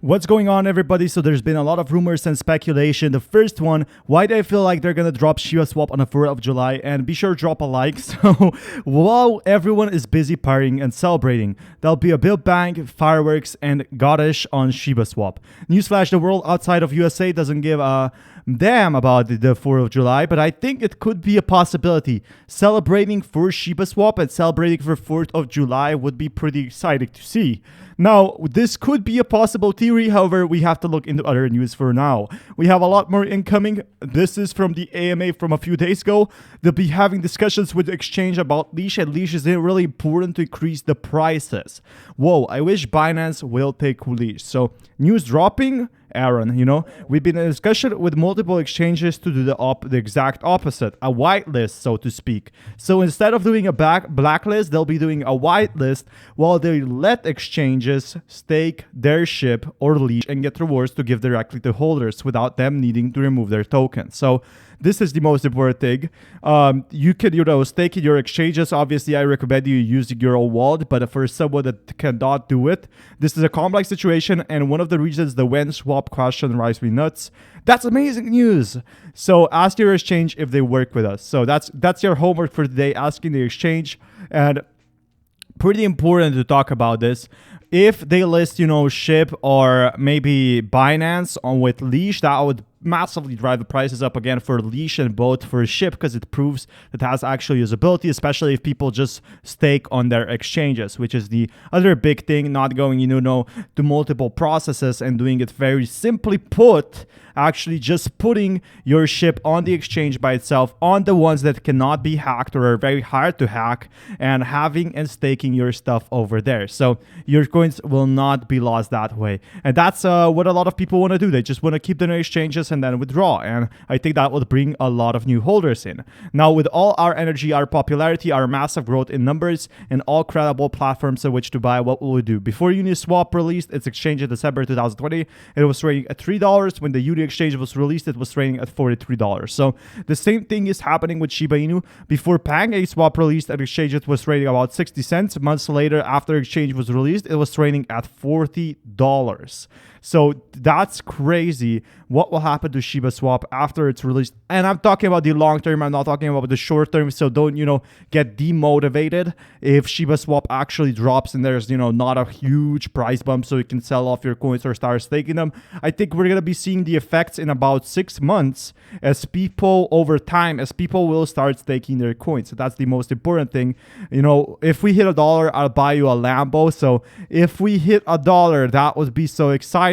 What's going on, everybody? So there's been a lot of rumors and speculation. The first one, why do I feel like they're gonna drop Shiba Swap on the 4th of July? And be sure to drop a like. So while everyone is busy partying and celebrating, there'll be a big bang, fireworks, and godish on Shiba Swap. Newsflash, the world outside of USA doesn't give a damn about the 4th of July, but I think it could be a possibility. Celebrating for Shiba Swap and celebrating for 4th of July would be pretty exciting to see. Now, this could be a possible theory, however, we have to look into other news for now. We have a lot more incoming. This is from the AMA from a few days ago. They'll be having discussions with the exchange about leash, and leash is really important to increase the prices. Whoa, I wish Binance will take leash. So, news dropping. Aaron, we've been in discussion with multiple exchanges to do the exact opposite, a whitelist, so to speak. So instead of doing a blacklist, they'll be doing a whitelist while they let exchanges stake their SHIB or leash and get rewards to give directly to holders without them needing to remove their tokens. So this is the most important thing. You can, stake in your exchanges. Obviously, I recommend you using your own wallet, but for someone that cannot do it, this is a complex situation, and one of the reasons the when swap question drives me nuts. That's amazing news. So ask your exchange if they work with us. So that's your homework for today, asking the exchange. And pretty important to talk about this. If they list, SHIB or maybe Binance on with leash, that would massively drive the prices up again for leash and both for SHIB, because it proves that it has actual usability, especially if people just stake on their exchanges, which is the other big thing, not going, to multiple processes and doing it very simply put, actually just putting your SHIB on the exchange by itself, on the ones that cannot be hacked or are very hard to hack, and having and staking your stuff over there. So your coins will not be lost that way. And that's what a lot of people want to do. They just want to keep their exchanges and then withdraw. And I think that would bring a lot of new holders in. Now, with all our energy, our popularity, our massive growth in numbers, and all credible platforms on which to buy, what will we do? Before Uniswap released its exchange in December 2020, it was trading at $3. When the Uni exchange was released, it was trading at $43. So the same thing is happening with Shiba Inu. Before PancakeSwap released an exchange, it was trading about 60 cents. Months later, after exchange was released, it was trading at $40. So that's crazy. What will happen to Shiba Swap after it's released? And I'm talking about the long term. I'm not talking about the short term. So don't, get demotivated if Shiba Swap actually drops and there's, not a huge price bump so you can sell off your coins or start staking them. I think we're going to be seeing the effects in about 6 months as people will start staking their coins. So that's the most important thing. If we hit $1, I'll buy you a Lambo. So if we hit $1, that would be so exciting.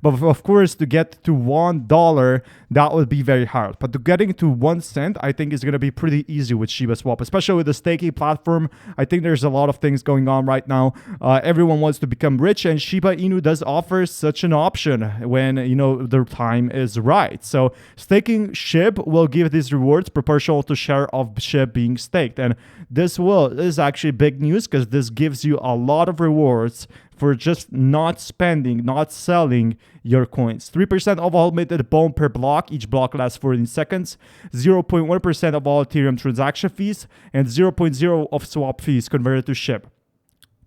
But of course, to get to $1, that would be very hard. But to getting to 1 cent, I think is going to be pretty easy with Shiba Swap, especially with the staking platform. I think there's a lot of things going on right now. Everyone wants to become rich, and Shiba Inu does offer such an option when the time is right. So staking SHIB will give these rewards proportional to share of SHIB being staked, and this is actually big news because this gives you a lot of rewards for just not spending, not selling your coins. 3% of all minted BONE per block. Each block lasts 14 seconds. 0.1% of all Ethereum transaction fees. And 0.0 of swap fees converted to SHIB.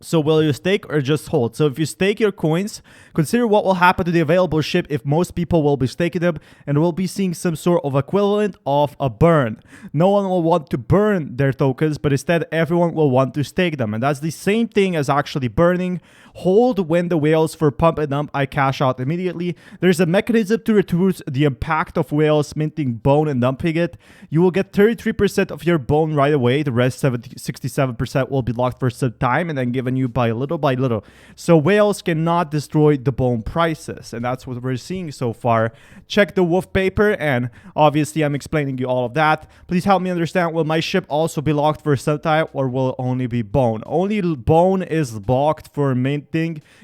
So will you stake or just hold? So if you stake your coins, consider what will happen to the available SHIB if most people will be staking them, and we'll be seeing some sort of equivalent of a burn. No one will want to burn their tokens, but instead everyone will want to stake them. And that's the same thing as actually burning. Hold when the whales for pump and dump, I cash out immediately. There's a mechanism to reduce the impact of whales minting BONE and dumping it. You will get 33% of your BONE right away. The rest, 67%, will be locked for some time and then given you by little. So whales cannot destroy the BONE prices, and that's what we're seeing so far. Check the wolf paper, and obviously I'm explaining you all of that. Please help me understand, will my SHIB also be locked for some time, or will only be BONE? Only BONE is locked for minting.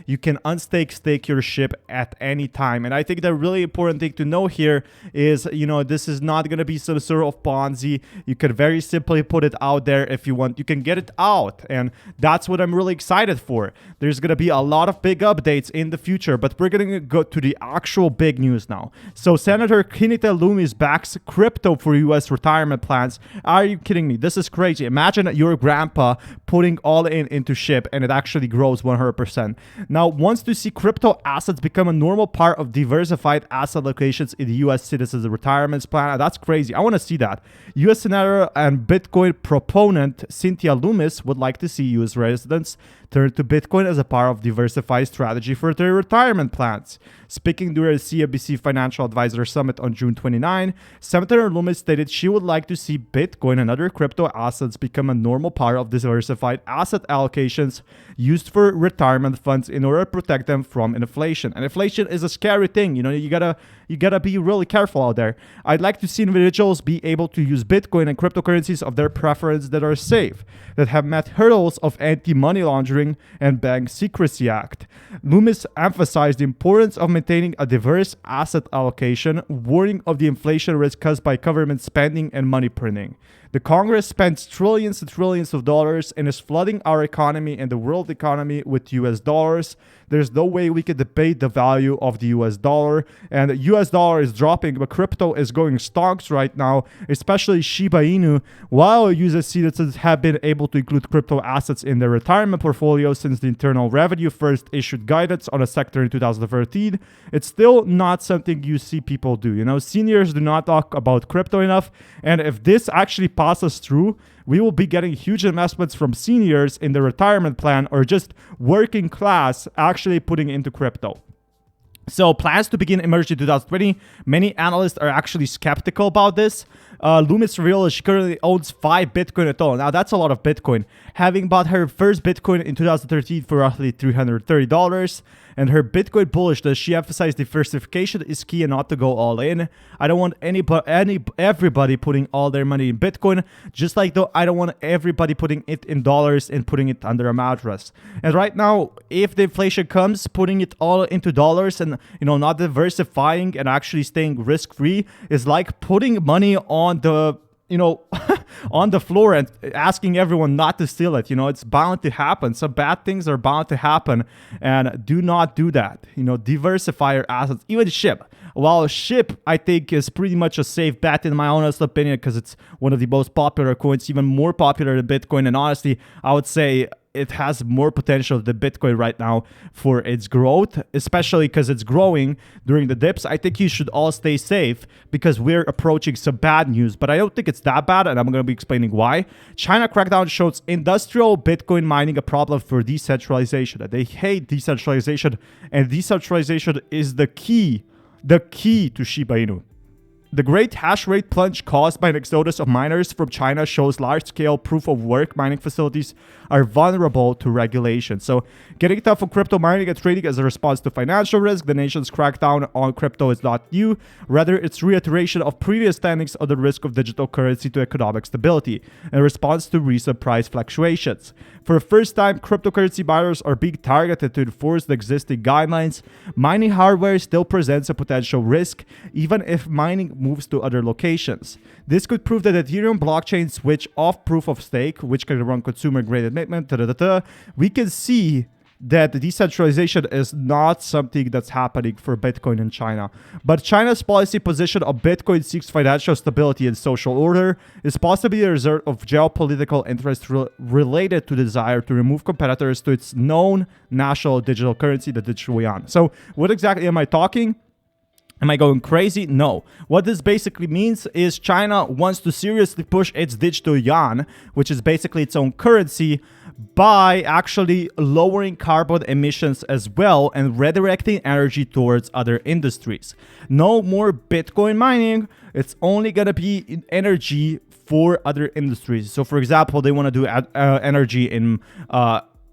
You can stake your SHIB at any time, and I think the really important thing to know here is, this is not going to be some sort of Ponzi. You could very simply put it out there if you want. You can get it out, and that's what I'm really excited for. There's going to be a lot of big updates in the future, but we're going to go to the actual big news now. So Senator Kenita Loomis backs crypto for US retirement plans. Are you kidding me? This is crazy. Imagine your grandpa putting all into SHIB and it actually grows 100%. Now, wants to see crypto assets become a normal part of diversified asset allocations in the US citizens' retirement plan. That's crazy. I want to see that. US Senator and Bitcoin proponent Cynthia Loomis would like to see US residents turn to Bitcoin as a part of diversified strategy for their retirement plans. Speaking during a CNBC Financial Advisor Summit on June 29, Senator Loomis stated she would like to see Bitcoin and other crypto assets become a normal part of diversified asset allocations used for retirement funds in order to protect them from inflation. And inflation is a scary thing. You know, you gotta be really careful out there. I'd like to see individuals be able to use Bitcoin and cryptocurrencies of their preference that are safe, that have met hurdles of anti-money laundering and Bank Secrecy Act. Loomis emphasized the importance of maintaining a diverse asset allocation, warning of the inflation risk caused by government spending and money printing. The Congress spends trillions and trillions of dollars and is flooding our economy and the world economy with US dollars. There's no way we could debate the value of the US dollar. And the US dollar is dropping, but crypto is going stonks right now, especially Shiba Inu. While US citizens have been able to include crypto assets in their retirement portfolio since the Internal Revenue first issued guidance on the sector in 2013, it's still not something you see people do. You know, seniors do not talk about crypto enough. And if this actually passes through, we will be getting huge investments from seniors in the retirement plan or just working class actually putting into crypto. So plans to begin emerged in 2020. Many analysts are actually skeptical about this. Loomis revealed she currently owns 5 Bitcoin at all. Now, that's a lot of Bitcoin. Having bought her first Bitcoin in 2013 for roughly $330. And her Bitcoin bullishness, she emphasized diversification is key and not to go all in. I don't want everybody putting all their money in Bitcoin, just like though I don't want everybody putting it in dollars and putting it under a mattress. And right now, if the inflation comes, putting it all into dollars and, you know, not diversifying and actually staying risk-free is like putting money on the, you know, on the floor and asking everyone not to steal it. You know, it's bound to happen. Some bad things are bound to happen, and do not do that. You know, diversify your assets. Even SHIB. While SHIB, I think, is pretty much a safe bet in my honest opinion because it's one of the most popular coins, even more popular than Bitcoin. And honestly, I would say it has more potential than Bitcoin right now for its growth, especially because it's growing during the dips. I think you should all stay safe because we're approaching some bad news, but I don't think it's that bad, and I'm going to be explaining why. China crackdown shows industrial Bitcoin mining a problem for decentralization. They hate decentralization, and decentralization is the key to Shiba Inu. The great hash rate plunge caused by an exodus of miners from China shows large-scale proof-of-work mining facilities are vulnerable to regulation. So, getting tough on crypto mining and trading as a response to financial risk, the nation's crackdown on crypto is not new. Rather, it's reiteration of previous standings on the risk of digital currency to economic stability in response to recent price fluctuations. For the first time, cryptocurrency miners are being targeted to enforce the existing guidelines. Mining hardware still presents a potential risk, even if mining moves to other locations. This could prove that Ethereum blockchain switch off proof of stake, which can run consumer-grade admittment. We can see that the decentralization is not something that's happening for Bitcoin in China. But China's policy position of Bitcoin seeks financial stability and social order is possibly a result of geopolitical interest related to the desire to remove competitors to its known national digital currency, the digital yuan. So what exactly am I talking? Am I going crazy? No. What this basically means is China wants to seriously push its digital yuan, which is basically its own currency, by actually lowering carbon emissions as well and redirecting energy towards other industries. No more Bitcoin mining. It's only going to be energy for other industries. So, for example, they want to do energy in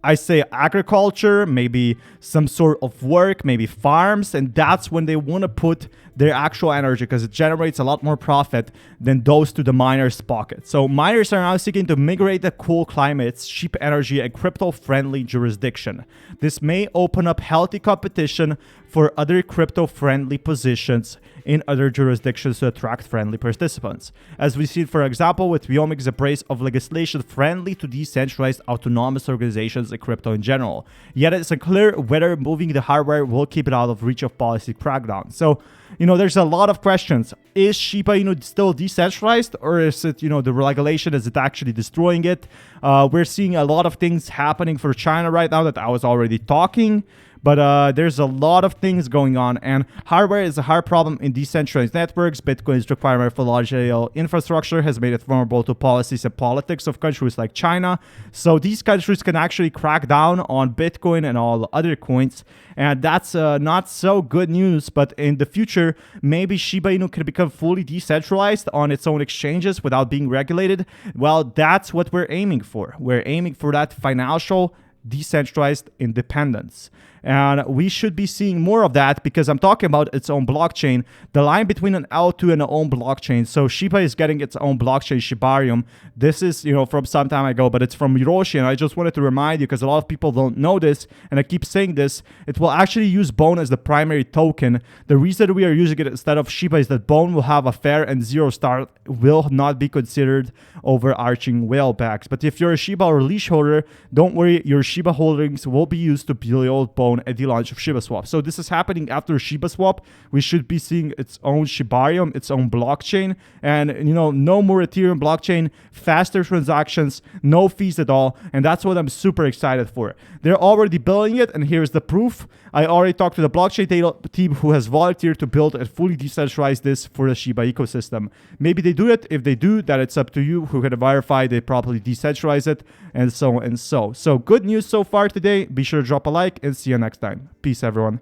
I say agriculture, maybe some sort of work, maybe farms, and that's when they want to put their actual energy because it generates a lot more profit than those to the miners' pocket. So miners are now seeking to migrate to cool climates, cheap energy, and crypto-friendly jurisdiction. This may open up healthy competition for other crypto-friendly positions in other jurisdictions to attract friendly participants. As we see, for example, with Wyoming's embrace of legislation friendly to decentralized autonomous organizations and crypto in general. Yet it's unclear whether moving the hardware will keep it out of reach of policy crackdown. So, there's a lot of questions. Is Shiba Inu still decentralized, or is it, the regulation, is it actually destroying it? We're seeing a lot of things happening for China right now that I was already talking. But there's a lot of things going on, and hardware is a hard problem in decentralized networks. Bitcoin's requirement for large-scale infrastructure has made it vulnerable to policies and politics of countries like China. So these countries can actually crack down on Bitcoin and all other coins, and that's not so good news. But in the future, maybe Shiba Inu can become fully decentralized on its own exchanges without being regulated. Well, that's what we're aiming for. We're aiming for that financial decentralized independence. And we should be seeing more of that, because I'm talking about its own blockchain, the line between an L2 and an own blockchain. So Shiba is getting its own blockchain, Shibarium. This is, from some time ago, but it's from Hiroshi. And I just wanted to remind you, because a lot of people don't know this, and I keep saying this, it will actually use Bone as the primary token. The reason we are using it instead of Shiba is that Bone will have a fair and zero start, will not be considered overarching whalebacks. But if you're a Shiba or leash holder, don't worry, your Shiba holdings will be used to build Bone at the launch of Shiba Swap. So this is happening after Shiba Swap. We should be seeing its own Shibarium, its own blockchain, and no more Ethereum blockchain, faster transactions, no fees at all, and that's what I'm super excited for. They're already building it, and here's the proof. I already talked to the blockchain team who has volunteered to build and fully decentralize this for the Shiba ecosystem. Maybe they do it. If they do, that it's up to you who can verify they properly decentralize it, and so and so. So good news so far today. Be sure to drop a like and see you next time. Peace, everyone.